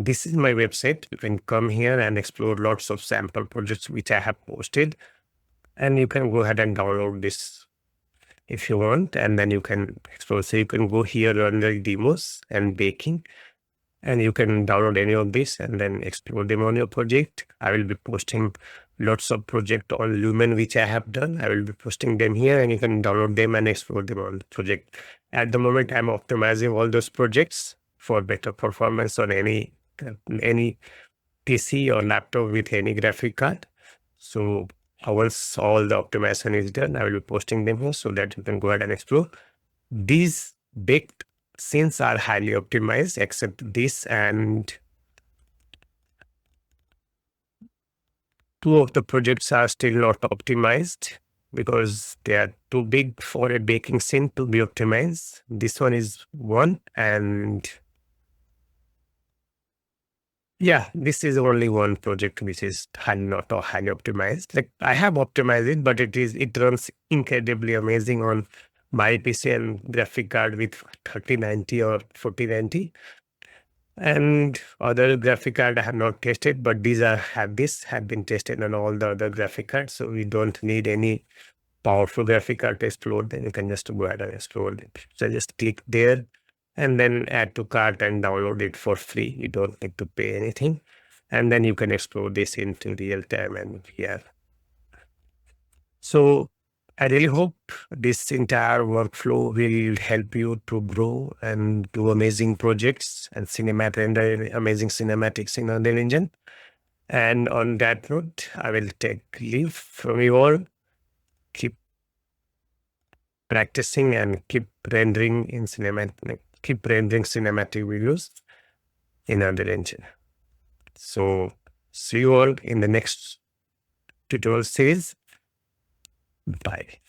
this is my website. You can come here and explore lots of sample projects which I have posted, and you can go ahead and download this if you want, and then you can explore. So you can go here under demos and baking, and you can download any of this and then explore them on your project. I will be posting lots of projects on Lumen which I have done. I will be posting them here, and you can download them and explore them on the project. At the moment, I'm optimizing all those projects for better performance on any PC or laptop with any graphic card. So once all the optimization is done, I will be posting them here so that you can go ahead and explore. These baked scenes are highly optimized, except this, and two of the projects are still not optimized because they are too big for a baking scene to be optimized. This one is one, and yeah, this is only one project which is not highly optimized. Like, I have optimized it, but it runs incredibly amazing on my PC and graphic card with 3090 or 4090. And other graphic card I have not tested, but these have been tested on all the other graphic cards. So we don't need any powerful graphic card to explore them. You can just go ahead and explore them. So just click there and then add to cart and download it for free. You don't need to pay anything. And then you can explore this into real time and VR. So I really hope this entire workflow will help you to grow and do amazing projects and amazing cinematics in Unreal Engine. And on that note, I will take leave from you all. Keep practicing and keep rendering cinematic videos in Unreal Engine. So see you all in the next tutorial series. Bye.